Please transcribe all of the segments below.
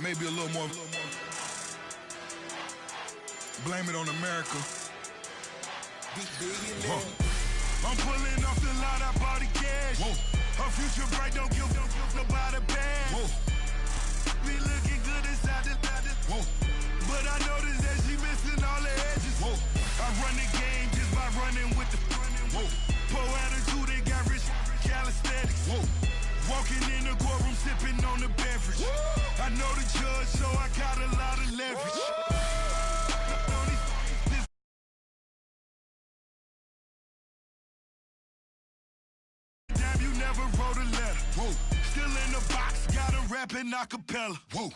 Maybe a little more. Blame it on America. I'm pulling off the lot, I bought the cash. Whoa. Her future bright, don't give nobody bad. Whoa. Be looking good inside the whoa. But I noticed that she missing all the edges. Whoa. I run the game just by running with the whoa. Poor attitude, they got rich calisthenics. Whoa. Walking in the courtroom, sipping on the beverage. Whoa. I know the judge, so I got a lot of leverage. Damn, you never wrote a letter. Whoa. Still in the box, got a rapping acapella. Whoa.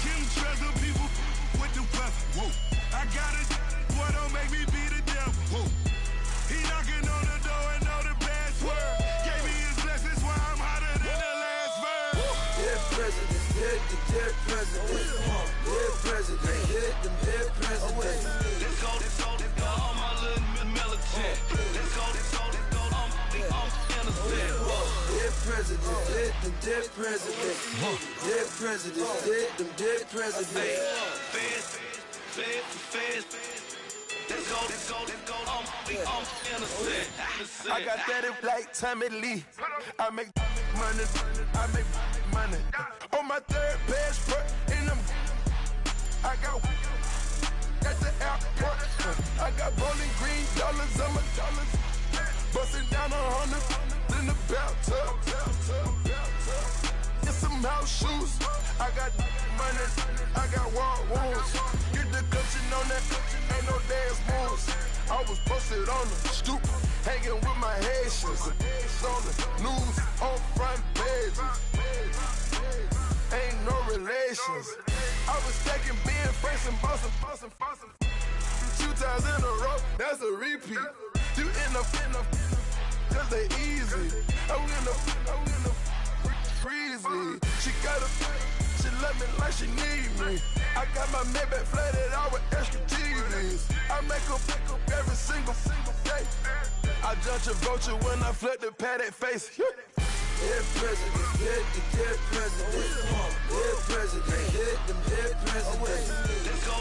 Kim Treasure, people with the weather. Whoa. I got it, boy, don't make me be the devil. Whoa. He knocking on the door and know the password. Gave me his blessings while I'm hotter than the last verse. Dead president, dead president. Dead president, dead president. Let's go, all my little militant. Let's go, I'm innocent. Dead president, dead president. Dead president, dead president. Fast. Let's go, I'm innocent. I got that in like Tommy Lee. I make money. On my third passport, and I got at the airport. I got bowling green dollars on my dollars. Busting down 100 in the bathtub. Get some house shoes. I got money. I got war wounds. Get the coaching on that. Ain't no dance moves. I was posted on the stoop, hanging with my Haitians. On the news, on front pages. Ain't no relations. I was stacking being fresh and bustin'. 2 times in a row, that's a repeat. You end up, cause they easy. I'm in the freezy. She love me like she need me. I got my Maybach flooded out with extra TVs. I make her every single day. I judge a vulture when I flip the paddock face. Dead president, dead president. Dead president, dead president. Let's go,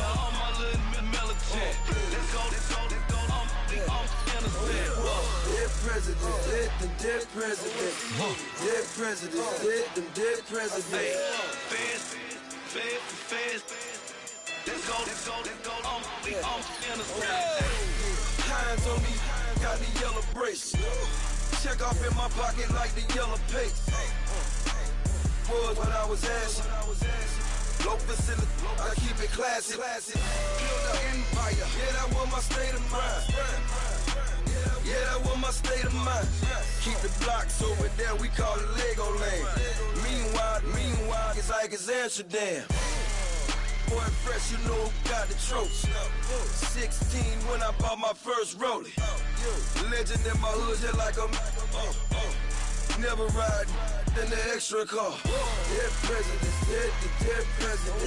all my little militant. Let's go, I'm innocent. Dead president, dead president. Dead president, dead president. Fast. Let's go, I'm innocent. Hands on me, got the yellow brace. Check off in my pocket like the yellow paste. Was what I was asking. Low facility, I keep it classy. Build an empire, yeah, that was my state of mind. Yeah, that was my state of mind. Keep the blocks over there, we call it Lego land. Meanwhile, it's like it's Amsterdam. Boy, fresh, you know who got the tropes. 16 when I bought my first rollie. Legend in my hood, just like a never ride in the extra car. Dead president, dead president.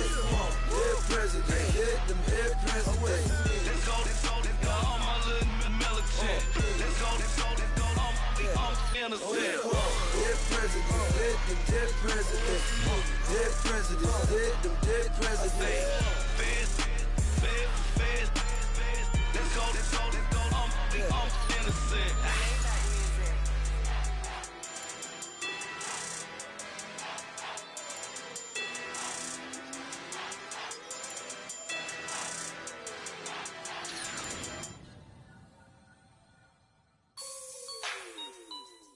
Dead president, dead president. Let's go, all my little militant. Let's go, I'm innocent. Dead president, dead president. Dead president, dead president. Fast. Let's go, I'm innocent.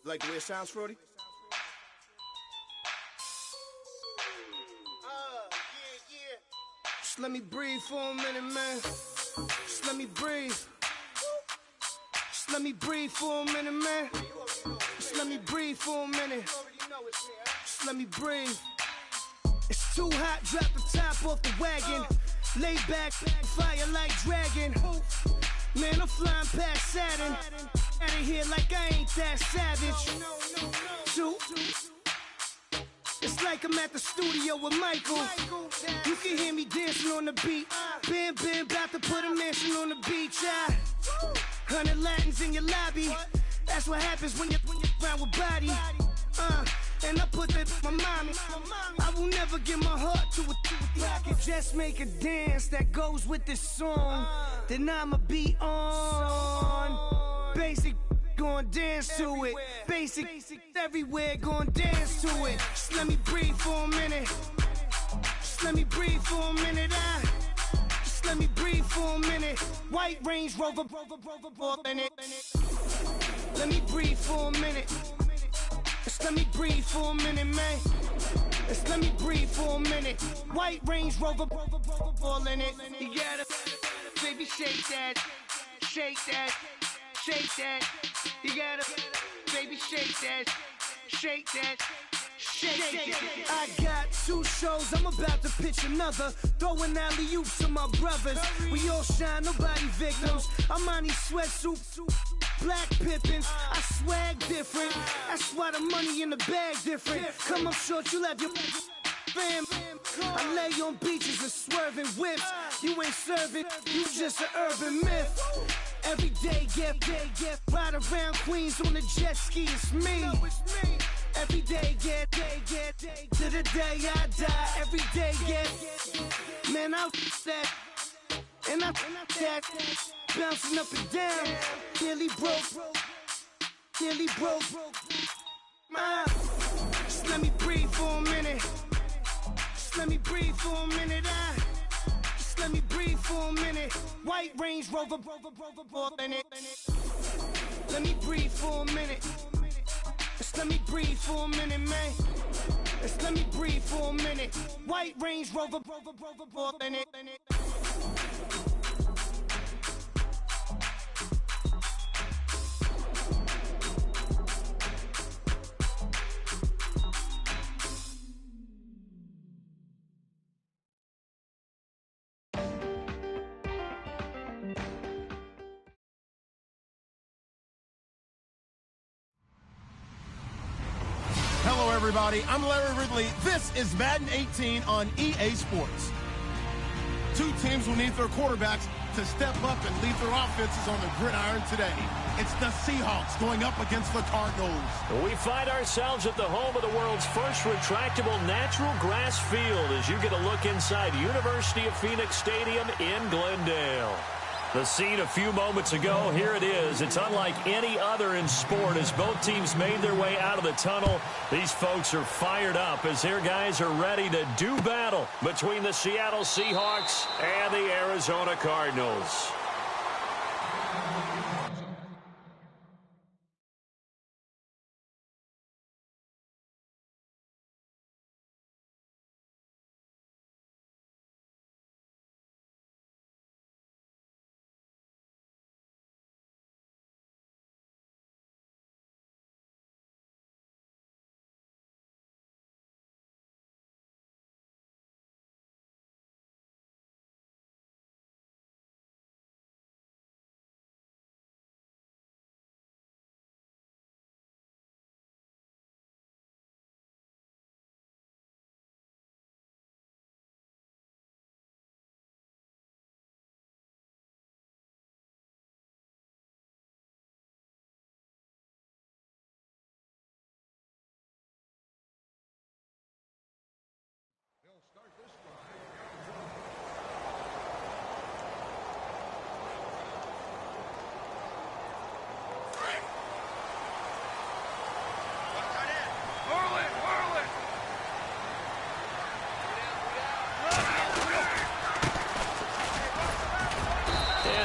Like the way it sounds, Frody? Yeah. Just let me breathe for a minute, man. Just let me breathe. Just let me breathe for a minute, man. Just let me breathe for a minute. Just let me breathe. It's too hot, drop the top off the wagon. Lay back, fire like dragon. Man, I'm flying past Saturn. Out of here like I ain't that savage. Two. It's like I'm at the studio with Michael. You can hear me dancing on the beat. Ben, about to put a mansion on the beach. 100 Latins in your lobby. That's what happens when you're around with body. and I put that my mommy. I will never give my heart to a I can just make a dance that goes with this song. Then I'ma be on. Basic, gon' dance to it. Basic, everywhere, gon' dance to it. Just let me breathe for a minute. Just let me breathe for a minute. Just let me breathe for a minute. White Range Rover, in it. Let me breathe for a minute. Just let me breathe for a minute, man. Just let me breathe for a minute. White Range Rover, all in it. You gotta, baby, shake that, shake that, shake that. You gotta, baby, shake that, shake that. I got 2 shows, I'm about to pitch another. Throwing alley-oops to my brothers. We all shine, nobody victims. I'm on these sweatsuits, black Pippins. I swag different. That's why the money in the bag different. Come up short, you'll have your fam. I lay on beaches and swerving whips. You ain't serving, you just an urban myth. Every day, get ride around Queens on the jet ski, it's me. Every day, get to the day I die. Every day, get man, I that and I that bouncing up and down. Nearly broke. Just let me breathe for a minute. Just let me breathe for a minute. Just let me breathe for a minute. White Range Rover, in it. Let me breathe for a minute. Just let me breathe for a minute, man. Just let me breathe for a minute. White Range Rover, in it. Hello, everybody. I'm Larry Ridley. This is Madden 18 on EA Sports. 2 teams will need their quarterbacks to step up and lead their offenses on the gridiron today. It's the Seahawks going up against the Cardinals. We find ourselves at the home of the world's first retractable natural grass field as you get a look inside University of Phoenix Stadium in Glendale. The scene a few moments ago, here it is. It's unlike any other in sport as both teams made their way out of the tunnel. These folks are fired up as their guys are ready to do battle between the Seattle Seahawks and the Arizona Cardinals.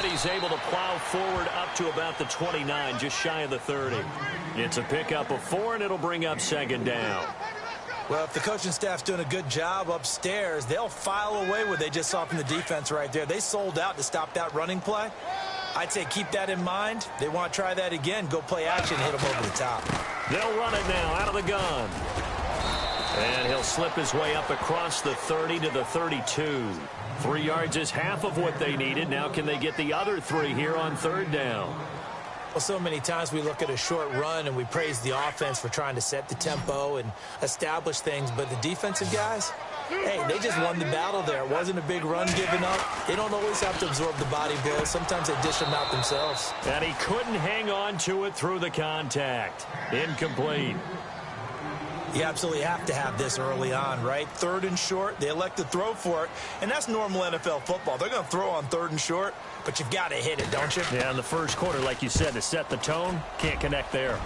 He's able to plow forward up to about the 29, just shy of the 30. It's a pickup of 4, and it'll bring up 2nd down. Well, if the coaching staff's doing a good job upstairs, they'll file away what they just saw from the defense right there. They sold out to stop that running play. I'd say keep that in mind. They want to try that again, go play action, hit them over the top. They'll run it now out of the gun. And he'll slip his way up across the 30 to the 32. 3 yards is half of what they needed. Now can they get the other 3 here on 3rd down? Well, so many times we look at a short run and we praise the offense for trying to set the tempo and establish things. But the defensive guys, hey, they just won the battle there. It wasn't a big run given up. They don't always have to absorb the body blows. Sometimes they dish them out themselves. And he couldn't hang on to it through the contact. Incomplete. You absolutely have to have this early on, right? 3rd and short, they elect to throw for it, and that's normal NFL football. They're going to throw on 3rd and short, but you've got to hit it, don't you? Yeah, in the first quarter, like you said, to set the tone, can't connect there.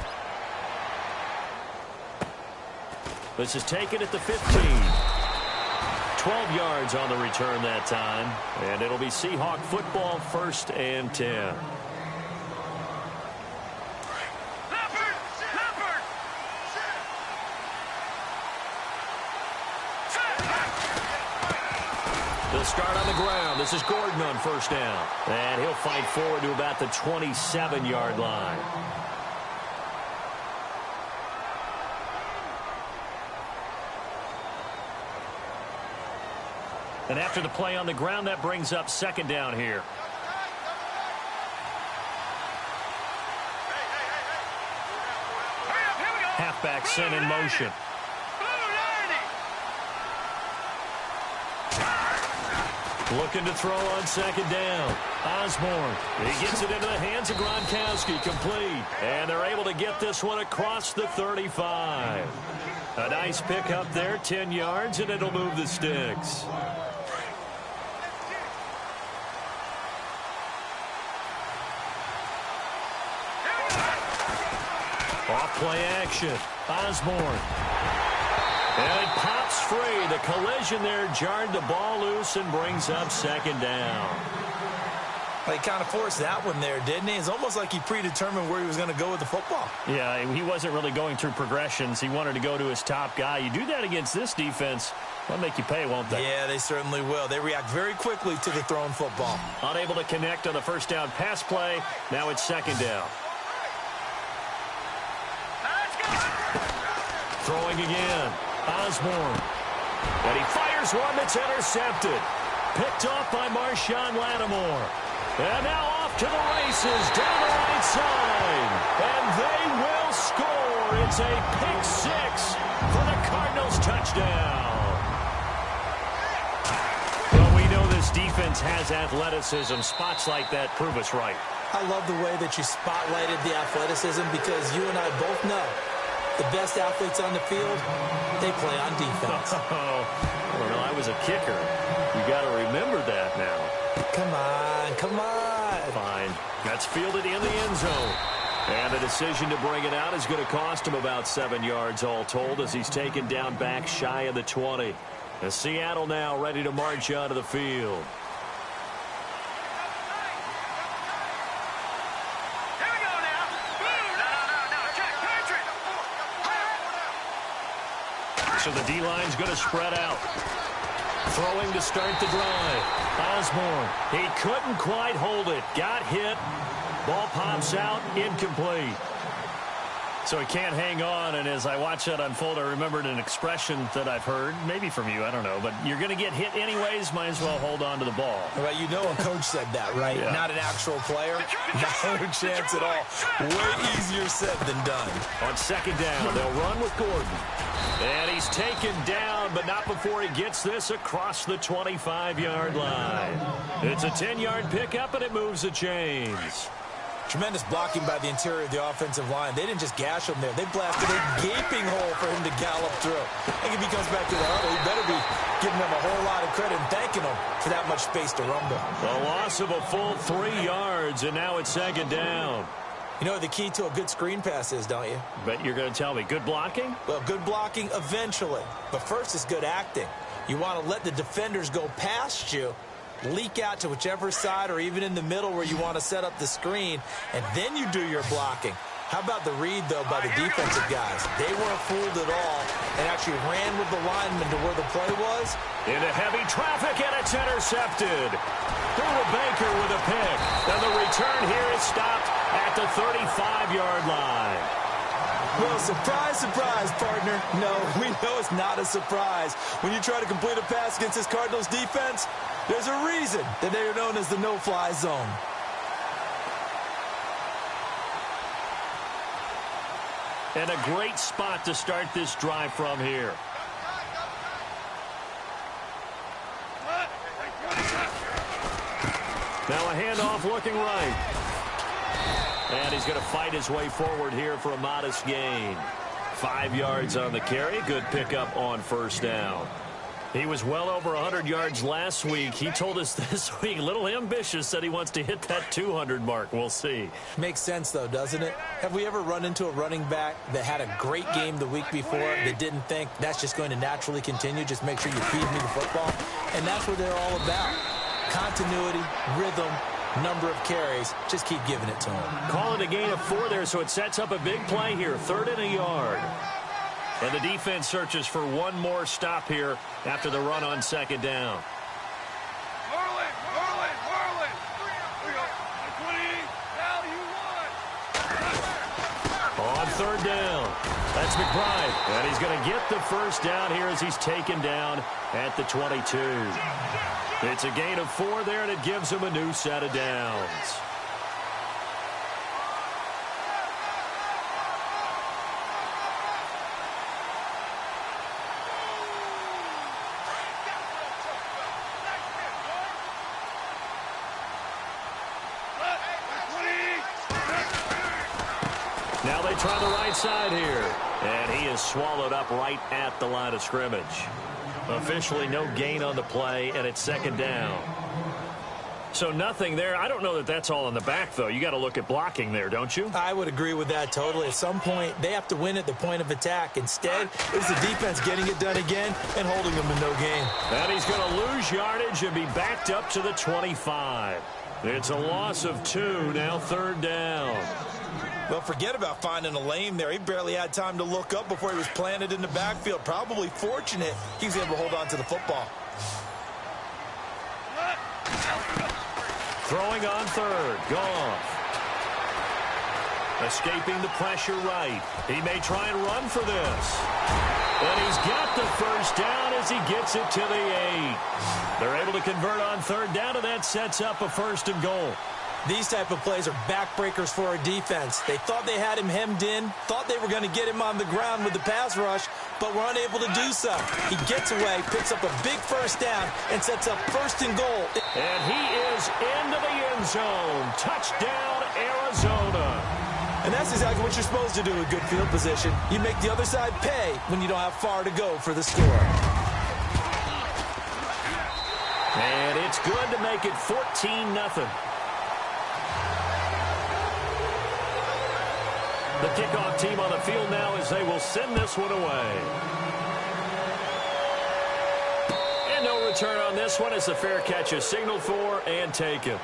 This is taken at the 15. 12 yards on the return that time, and it'll be Seahawk football, 1st and 10. They'll start on the ground. This is Gordon on 1st down, and he'll fight forward to about the 27-yard line. And after the play on the ground, that brings up 2nd down here. Halfback sent in motion. Looking to throw on 2nd down. Osborne. He gets it into the hands of Gronkowski. Complete. And they're able to get this one across the 35. A nice pickup there, 10 yards, and it'll move the sticks. Off-play action. Osborne. And it pops free. The collision there jarred the ball loose and brings up 2nd down. He kind of forced that one there, didn't he? It's almost like he predetermined where he was going to go with the football. Yeah, he wasn't really going through progressions. He wanted to go to his top guy. You do that against this defense, they'll make you pay, won't they? Yeah, they certainly will. They react very quickly to the thrown football. Unable to connect on the 1st down pass play. Now it's 2nd down. Throwing again. Osborne. And he fires one that's intercepted. Picked off by Marshawn Lattimore. And now off to the races down the right side. And they will score. It's a pick 6 for the Cardinals touchdown. Well, we know this defense has athleticism. Spots like that prove us right. I love the way that you spotlighted the athleticism because you and I both know the best athletes on the field, they play on defense. Well, I was a kicker. You got to remember that now. Come on, come on. Fine. That's fielded in the end zone. And the decision to bring it out is going to cost him about 7 yards all told as he's taken down back shy of the 20. And Seattle now ready to march onto the field. So the D-line's going to spread out. Throwing to start the drive. Osborne. He couldn't quite hold it. Got hit. Ball pops out. Incomplete. So he can't hang on, and as I watch that unfold, I remembered an expression that I've heard, maybe from you, I don't know, but you're going to get hit anyways, might as well hold on to the ball. Well, you know a coach said that, right? Yeah. Not an actual player. No chance at all. Way easier said than done. On 2nd down, they'll run with Gordon. And he's taken down, but not before he gets this across the 25-yard line. It's a 10-yard pickup, and it moves the chains. Tremendous blocking by the interior of the offensive line. They didn't just gash him there. They blasted a gaping hole for him to gallop through. I think if he comes back to the huddle, he better be giving them a whole lot of credit and thanking them for that much space to rumble. A loss of a full 3 yards, and now it's 2nd down. You know what the key to a good screen pass is, don't you? But you're going to tell me, good blocking? Well, good blocking eventually. But first is good acting. You want to let the defenders go past you, leak out to whichever side or even in the middle where you want to set up the screen, and then you do your blocking. How about the read, though, by the defensive guys? They weren't fooled at all and actually ran with the lineman to where the play was. Into heavy traffic, and it's intercepted. Through to Baker with a pick. And the return here is stopped at the 35-yard line. Well, surprise, surprise, partner. No, we know it's not a surprise. When you try to complete a pass against this Cardinals defense, there's a reason that they are known as the no-fly zone. And a great spot to start this drive from here. Now a handoff looking right. And he's going to fight his way forward here for a modest gain. 5 yards on the carry. Good pickup on first down. He was well over 100 yards last week. He told us this week, a little ambitious, said he wants to hit that 200 mark. We'll see. Makes sense, though, doesn't it? Have we ever run into a running back that had a great game the week before that didn't think that's just going to naturally continue? Just make sure you feed me the football. And that's what they're all about. Continuity, rhythm, number of carries. Just keep giving it to him. Call it a gain of 4 there, so it sets up a big play here. 3rd and a yard. And the defense searches for one more stop here after the run on 2nd down. On 3rd down, that's McBride. And he's going to get the first down here as he's taken down at the 22. It's a gain of 4 there, and it gives him a new set of downs. Now they try the right side here. And he is swallowed up right at the line of scrimmage. Officially no gain on the play, and it's 2nd down. So nothing there. I don't know that that's all in the back, though. You got to look at blocking there, don't you? I would agree with that totally. At some point, they have to win at the point of attack. Instead, it's the defense getting it done again and holding them to no gain. And he's going to lose yardage and be backed up to the 25. It's a loss of 2, now 3rd down. Well, forget about finding a lane there. He barely had time to look up before he was planted in the backfield. Probably fortunate he was able to hold on to the football. Throwing on 3rd. Goff. Escaping the pressure right. He may try and run for this. And he's got the first down as he gets it to the 8. They're able to convert on 3rd down, and that sets up a 1st and goal. These type of plays are backbreakers for our defense. They thought they had him hemmed in, thought they were going to get him on the ground with the pass rush, but were unable to do so. He gets away, picks up a big first down, and sets up 1st and goal. And he is into the end zone. Touchdown, Arizona. And that's exactly what you're supposed to do with good field position. You make the other side pay when you don't have far to go for the score. And it's good to make it 14-0. The kickoff team on the field now as they will send this one away. And no return on this one as the fair catch is signaled for and taken.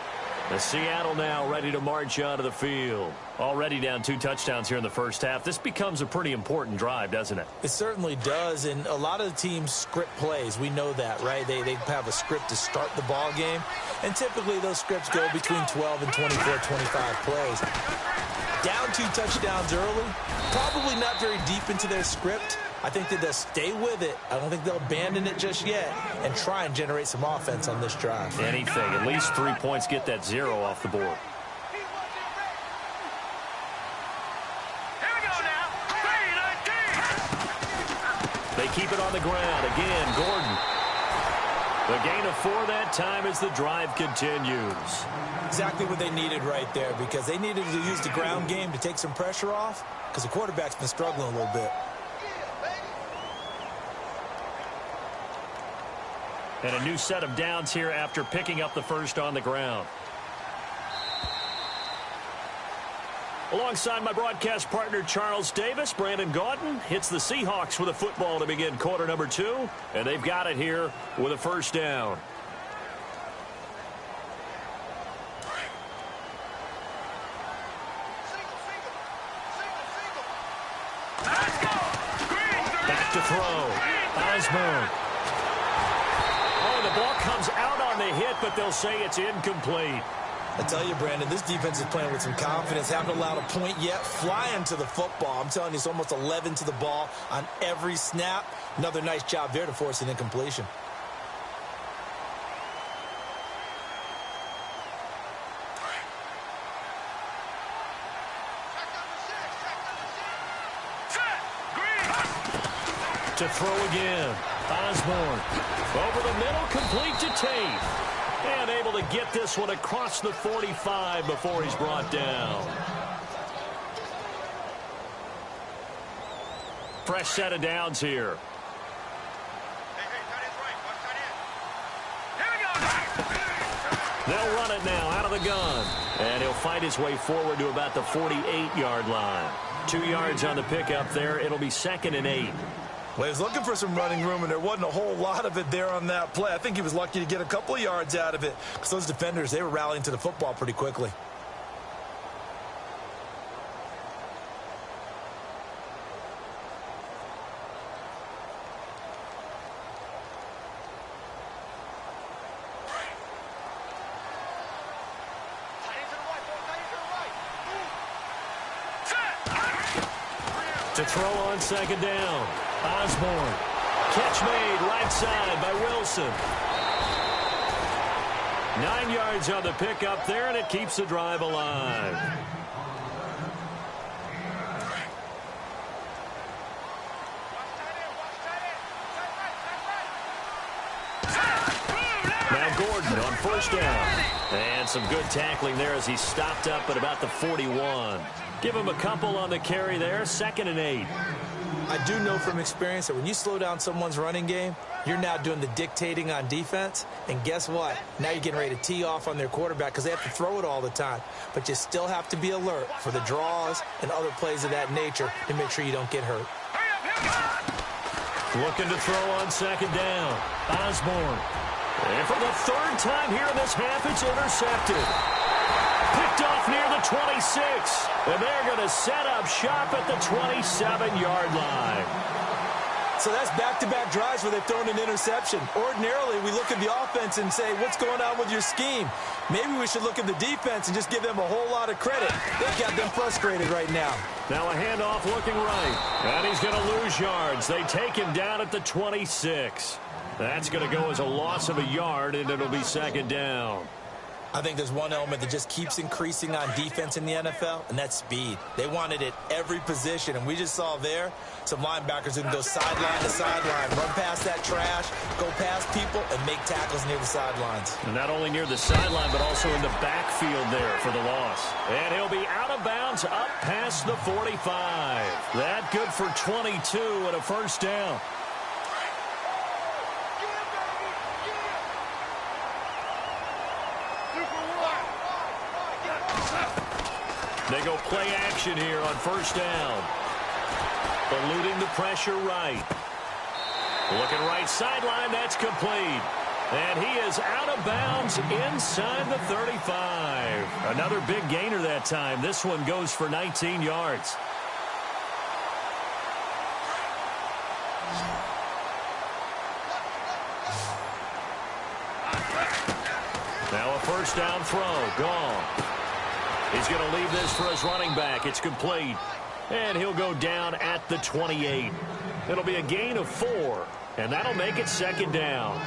The Seattle now ready to march onto the field. Already down 2 touchdowns here in the first half. This becomes a pretty important drive, doesn't it? It certainly does, and a lot of the teams script plays. We know that, right? They have a script to start the ball game, and typically those scripts go between 12 and 24, 25 plays. Down 2 touchdowns early, probably not very deep into their script. I think that they'll stay with it. I don't think they'll abandon it just yet and try and generate some offense on this drive. Anything. At least 3 points, get that 0 off the board. Here we go now. 3-19. They keep it on the ground. Again, Gordon. The gain of 4 that time as the drive continues. Exactly what they needed right there, because they needed to use the ground game to take some pressure off, because the quarterback's been struggling a little bit. And a new set of downs here after picking up the first on the ground. Alongside my broadcast partner, Charles Davis, Brandon Gaudin hits the Seahawks with a football to begin quarter number 2. And they've got it here with a first down. Back to throw. Osborne. Oh, the ball comes out on the hit, but they'll say it's incomplete. I tell you, Brandon, this defense is playing with some confidence. Haven't allowed a point yet. Flying to the football. I'm telling you, it's almost 11 to the ball on every snap. Another nice job there to force an incompletion. To throw again. Osborne. Over the middle, complete to Tate. And able to get this one across the 45 before he's brought down. Fresh set of downs here. They'll run it now out of the gun. And he'll fight his way forward to about the 48-yard line. 2 yards on the pickup there. It'll be 2nd and 8. Well, he was looking for some running room, and there wasn't a whole lot of it there on that play. I think he was lucky to get a couple of yards out of it because those defenders, they were rallying to the football pretty quickly. To throw on 2nd down. Osborne. Catch made right side by Wilson. 9 yards on the pickup there, and it keeps the drive alive. Now Gordon on 1st down. And some good tackling there as he stopped up at about the 41. Give him a couple on the carry there. 2nd and 8. I do know from experience that when you slow down someone's running game, you're now doing the dictating on defense. And guess what? Now you're getting ready to tee off on their quarterback because they have to throw it all the time. But you still have to be alert for the draws and other plays of that nature to make sure you don't get hurt. Looking to throw on 2nd down. Osborne. And for the 3rd time here in this half, it's intercepted. Picked off near the 26. And they're going to set up shop at the 27-yard line. So that's back-to-back drives where they've thrown an interception. Ordinarily, we look at the offense and say, what's going on with your scheme? Maybe we should look at the defense and just give them a whole lot of credit. They've got them frustrated right now. Now a handoff looking right. And he's going to lose yards. They take him down at the 26. That's going to go as a loss of a yard, and it'll be 2nd down. I think there's one element that just keeps increasing on defense in the NFL, and that's speed. They want it at every position, and we just saw there some linebackers who can go sideline to sideline, run past that trash, go past people, and make tackles near the sidelines. And not only near the sideline, but also in the backfield there for the loss. And he'll be out of bounds up past the 45. That good for 22 and a 1st down. They go play action here on 1st down. Eluding the pressure right. Looking right sideline, that's complete. And he is out of bounds inside the 35. Another big gainer that time. This one goes for 19 yards. Now a 1st down throw. Gone. He's going to leave this for his running back. It's complete. And he'll go down at the 28. It'll be a gain of 4. And that'll make it 2nd down.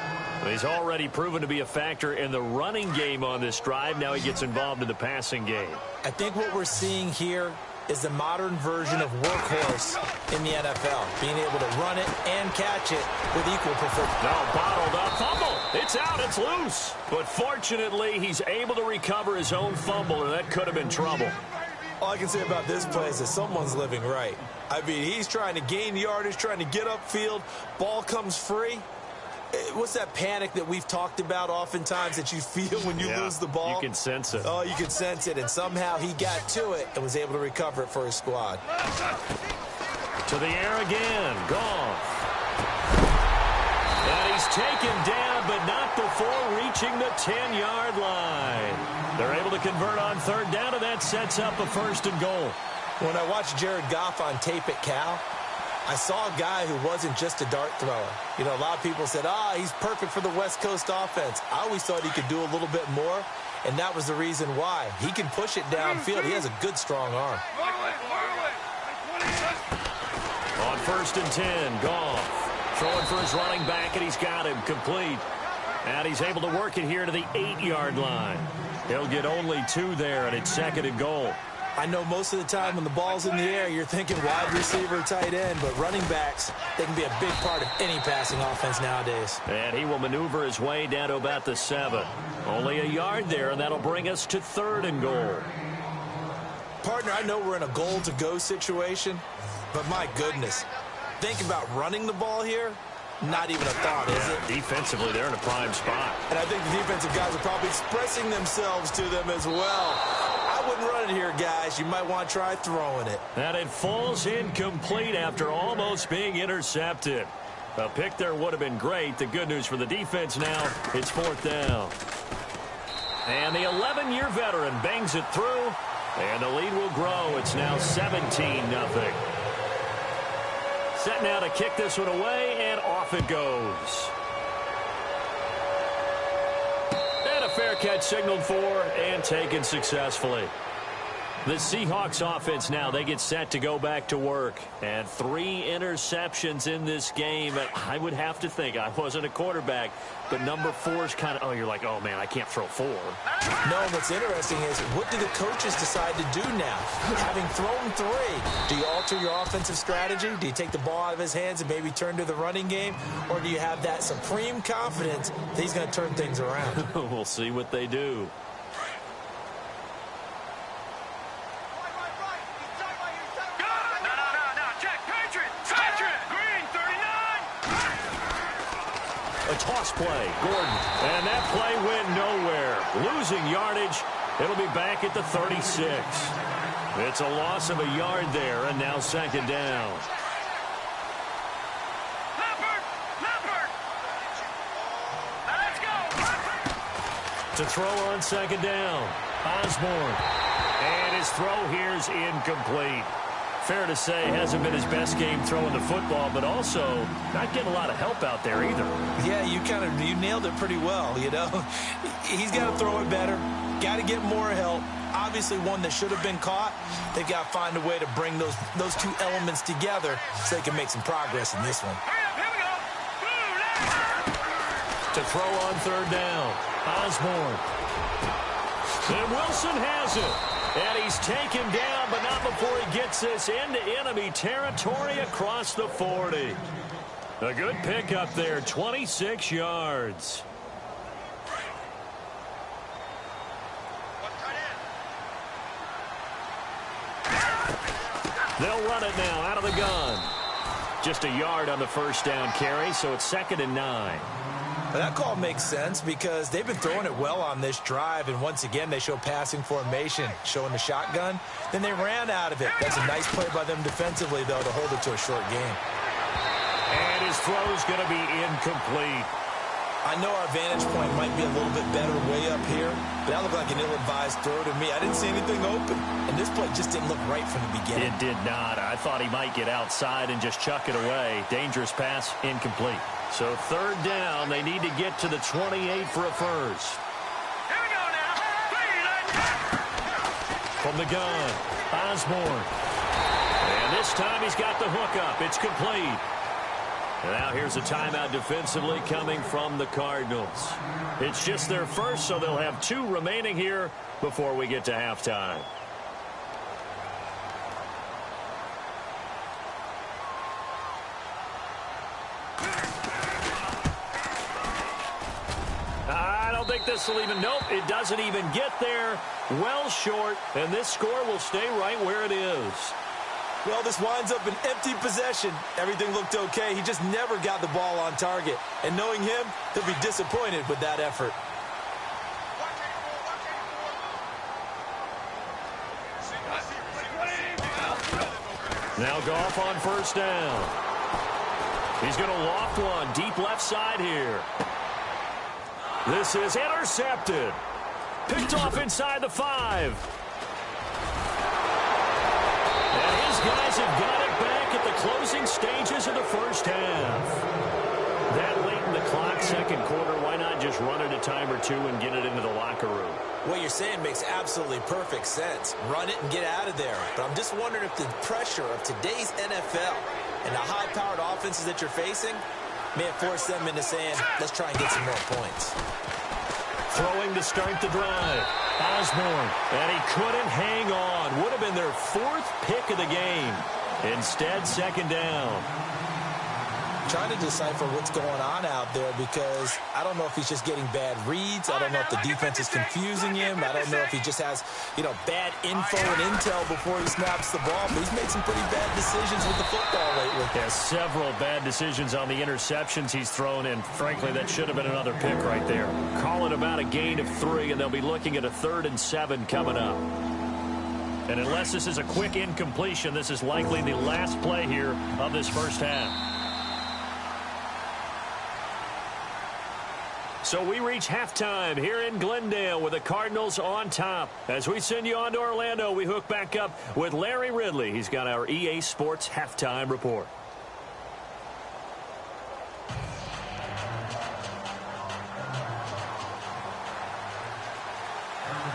He's already proven to be a factor in the running game on this drive. Now he gets involved in the passing game. I think what we're seeing here is the modern version of workhorse in the NFL. Being able to run it and catch it with equal performance. Now bottled up. Fumble. It's out. It's loose. But fortunately, he's able to recover his own fumble, or that could have been trouble. All I can say about this play is that someone's living right. I mean, he's trying to gain yardage, trying to get upfield. Ball comes free. What's that panic that we've talked about oftentimes that you feel when you lose the ball? You can sense it. Oh, you can sense it. And somehow he got to it and was able to recover it for his squad. To the air again. Gone. And he's taken down, but not before reaching the 10-yard line. They're able to convert on 3rd down, and that sets up a 1st and goal. When I watched Jared Goff on tape at Cal, I saw a guy who wasn't just a dart thrower. You know, a lot of people said, he's perfect for the West Coast offense. I always thought he could do a little bit more, and that was the reason why. He can push it downfield. He has a good, strong arm. On 1st and 10, Goff throwing for his running back, and he's got him complete. And he's able to work it here to the 8-yard line. He'll get only 2 there, and it's 2nd and goal. I know most of the time when the ball's in the air, you're thinking wide receiver, tight end, but running backs, they can be a big part of any passing offense nowadays. And he will maneuver his way down to about the 7. Only a yard there, and that'll bring us to 3rd and goal. Partner, I know we're in a goal-to-go situation, but my goodness, think about running the ball here, not even a thought, is it? Defensively, they're in a prime spot. And I think the defensive guys are probably expressing themselves to them as well. I wouldn't run it here, guys. You might want to try throwing it. And it falls incomplete after almost being intercepted. A pick there would have been great. The good news for the defense now, it's 4th down. And the 11-year veteran bangs it through, and the lead will grow. It's now 17-0. Set now to kick this one away, and off it goes. And a fair catch signaled for and taken successfully. The Seahawks offense now, they get set to go back to work. And 3 interceptions in this game. I would have to think, I wasn't a quarterback, but number 4 is kind of, you're like, oh, man, I can't throw 4. No, what's interesting is, what do the coaches decide to do now? Having thrown 3, do you alter your offensive strategy? Do you take the ball out of his hands and maybe turn to the running game? Or do you have that supreme confidence that he's going to turn things around? We'll see what they do. A toss play, Gordon, and that play went nowhere. Losing yardage, it'll be back at the 36. It's a loss of a yard there, and now 2nd down. Let's go. To throw on 2nd down, Osborne. And his throw here's incomplete. Fair to say, hasn't been his best game throwing the football, but also not getting a lot of help out there either. Yeah, you nailed it pretty well, you know. He's got to throw it better, got to get more help. Obviously one that should have been caught. They've got to find a way to bring those 2 elements together so they can make some progress in this one. To throw on 3rd down, Osborne. And Wilson has it. And he's taken down, but not before he gets this into enemy territory across the 40. A good pickup there, 26 yards. They'll run it now out of the gun. Just a yard on the 1st down carry, so it's 2nd and 9. That call makes sense because they've been throwing it well on this drive, and once again they show passing formation, showing the shotgun. Then they ran out of it. That's a nice play by them defensively, though, to hold it to a short game. And his throw is going to be incomplete. I know our vantage point might be a little bit better way up here, but that looked like an ill-advised throw to me. I didn't see anything open, and this play just didn't look right from the beginning. It did not. I thought he might get outside and just chuck it away. Dangerous pass, incomplete. So 3rd down, they need to get to the 28 for a first. Here we go now. From the gun, Osborne. And this time he's got the hook up. It's complete. And now here's a timeout defensively coming from the Cardinals. It's just their first, so they'll have 2 remaining here before we get to halftime. I don't think this will even, nope, it doesn't even get there. Well short, and this score will stay right where it is. Well, this winds up an empty possession. Everything looked okay. He just never got the ball on target. And knowing him, he'll be disappointed with that effort. Now Goff on 1st down. He's going to loft one deep left side here. This is intercepted. Picked off inside the 5. And his guys have got it back at the closing stages of the 1st half. That late in the clock, 2nd quarter, why not just run it a time or 2 and get it into the locker room? What you're saying makes absolutely perfect sense. Run it and get out of there. But I'm just wondering if the pressure of today's NFL and the high-powered offenses that you're facing may have forced them into saying, let's try and get some more points. Throwing to start the drive. Osborne, and he couldn't hang on. Would have been their 4th pick of the game. Instead, 2nd down. trying to decipher what's going on out there because I don't know if he's just getting bad reads. I don't know if the defense is confusing him. I don't know if he just has, bad info and intel before he snaps the ball. But he's made some pretty bad decisions with the football lately. Yeah, several bad decisions on the interceptions he's thrown, and frankly, that should have been another pick right there. Call it about a gain of 3, and they'll be looking at a 3rd and 7 coming up. And unless this is a quick incompletion, this is likely the last play here of this first half. So we reach halftime here in Glendale with the Cardinals on top. As we send you on to Orlando, we hook back up with Larry Ridley. He's got our EA Sports halftime report.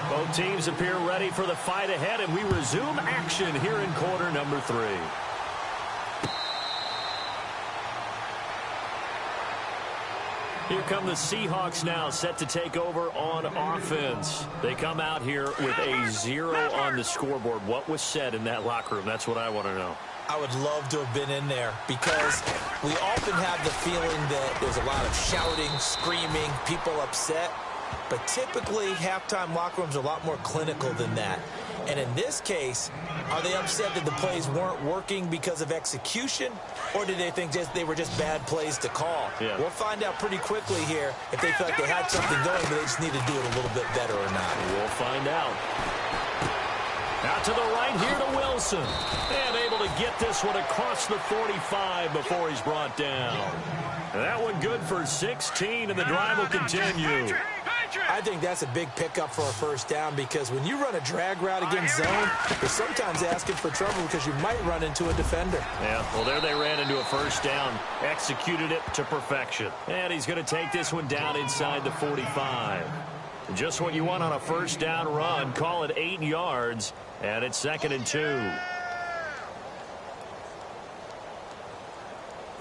Both teams appear ready for the fight ahead, and we resume action here in quarter number 3. Here come the Seahawks now, set to take over on offense. They come out here with a 0 on the scoreboard. What was said in that locker room? That's what I want to know. I would love to have been in there because we often have the feeling that there's a lot of shouting, screaming, people upset. But typically, halftime locker rooms are a lot more clinical than that. And in this case, are they upset that the plays weren't working because of execution, or did they think they were just bad plays to call? Yeah. We'll find out pretty quickly here if they felt like they had something going, but they just need to do it a little bit better or not. We'll find out. Out to the right here to Wilson. And able to get this one across the 45 before he's brought down. That one good for 16, and the drive will continue. I think that's a big pickup for a first down because when you run a drag route against zone, you're sometimes asking for trouble because you might run into a defender. Yeah, well, there they ran into a first down, executed it to perfection. And he's going to take this one down inside the 45. Just what you want on a first down run. Call it 8 yards, and it's 2nd and 2.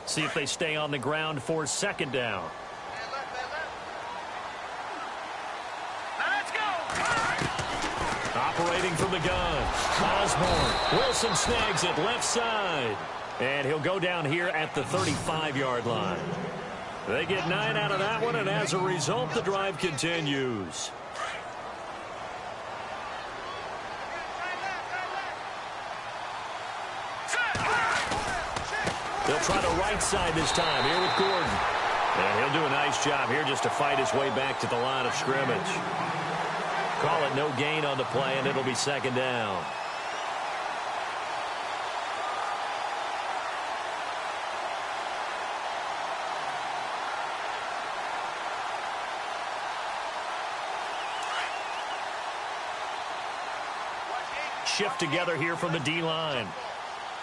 See if they stay on the ground for 2nd down. Operating from the gun, Osborne. Wilson snags it left side. And he'll go down here at the 35-yard line. They get 9 out of that one, and as a result, the drive continues. They'll try the right side this time here with Gordon. And he'll do a nice job here just to fight his way back to the line of scrimmage. Call it no gain on the play, and it'll be 2nd down. Shift together here from the D-line.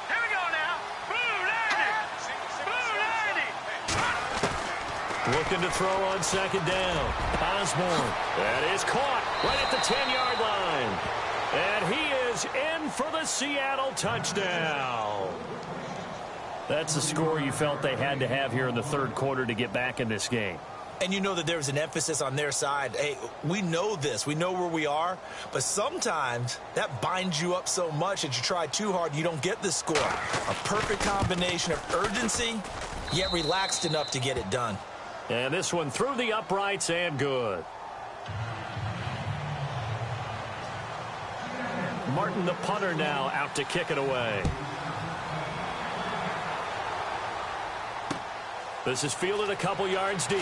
Here we go now. Blue 90. Looking to throw on 2nd down. Osborne. That is caught right at the 10-yard line. And he is in for the Seattle touchdown. That's the score you felt they had to have here in the 3rd quarter to get back in this game. And you know that there's an emphasis on their side. Hey, we know this. We know where we are. But sometimes that binds you up so much that you try too hard, you don't get the score. A perfect combination of urgency, yet relaxed enough to get it done. And this one through the uprights and good. Martin, the punter, now out to kick it away. This is fielded a couple yards deep.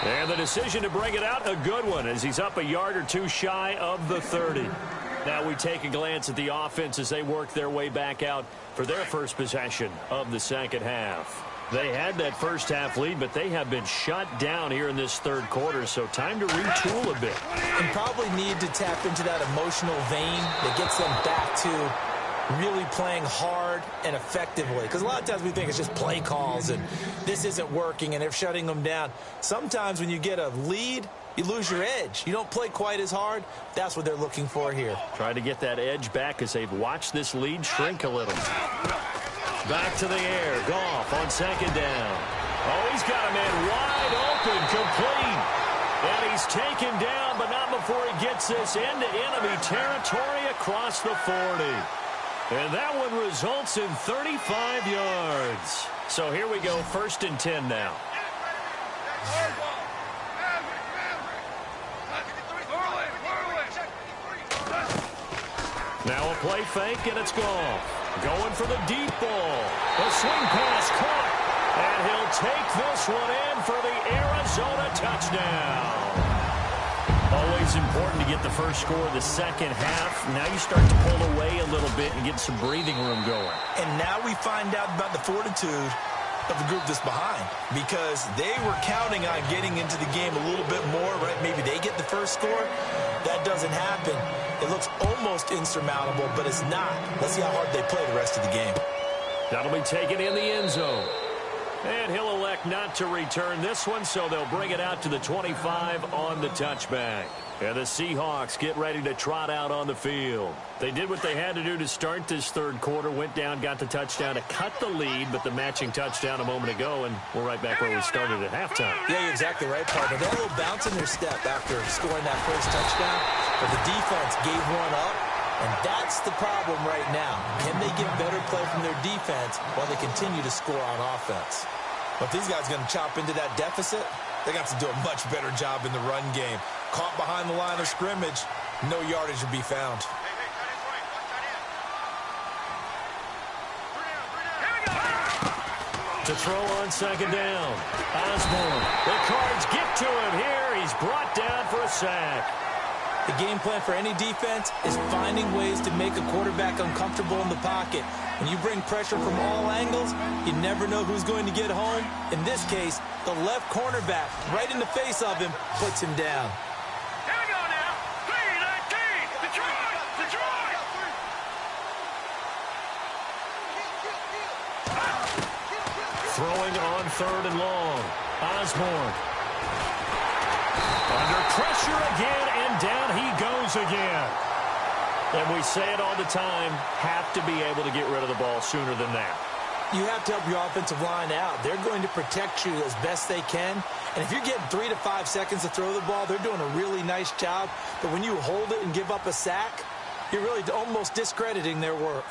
And the decision to bring it out, a good one, as he's up a yard or two shy of the 30. Now we take a glance at the offense as they work their way back out for their first possession of the 2nd half. They had that first half lead, but they have been shut down here in this 3rd quarter, so time to retool a bit. And probably need to tap into that emotional vein that gets them back to really playing hard and effectively. Because a lot of times we think it's just play calls and this isn't working and they're shutting them down. Sometimes when you get a lead, you lose your edge. You don't play quite as hard. That's what they're looking for here. Try to get that edge back as they've watched this lead shrink a little. Back to the air. Goff on 2nd down. Oh, he's got a man wide open, complete. And he's taken down, but not before he gets this into enemy territory across the 40. And that one results in 35 yards. So here we go, 1st and 10 now. Now a play fake, and it's gone. Going for the deep ball. The swing pass caught. And he'll take this one in for the Arizona touchdown. Always important to get the first score of the second half. Now you start to pull away a little bit and get some breathing room going. And now we find out about the fortitude of the group that's behind, because they were counting on getting into the game a little bit more, right? Maybe they get the first score. That doesn't happen. It looks almost insurmountable, but it's not. Let's see how hard they play the rest of the game. That'll be taken in the end zone. And he'll elect not to return this one, so they'll bring it out to the 25 on the touchback. And the Seahawks get ready to trot out on the field. They did what they had to do to start this third quarter, went down, got the touchdown to cut the lead, but the matching touchdown a moment ago, and we're right back where we started at halftime. Yeah, you're exactly right, partner. They had a little bounce in their step after scoring that first touchdown, but the defense gave one up, and that's the problem right now. Can they get better play from their defense while they continue to score on offense? But these guys are going to chop into that deficit. They got to do a much better job in the run game. Caught behind the line of scrimmage, no yardage to be found. To throw on second down, Osborne. The Cards get to him here. He's brought down for a sack. The game plan for any defense is finding ways to make a quarterback uncomfortable in the pocket. When you bring pressure from all angles, you never know who's going to get home. In this case, the left cornerback, right in the face of him, puts him down. Here we go now. 3-19. Detroit! Detroit! Throwing on 3rd and long. Osborne. Under pressure again, and down he goes again. And we say it all the time, have to be able to get rid of the ball sooner than that. You have to help your offensive line out. They're going to protect you as best they can. And if you're getting 3 to 5 seconds to throw the ball, they're doing a really nice job. But when you hold it and give up a sack, you're really almost discrediting their work.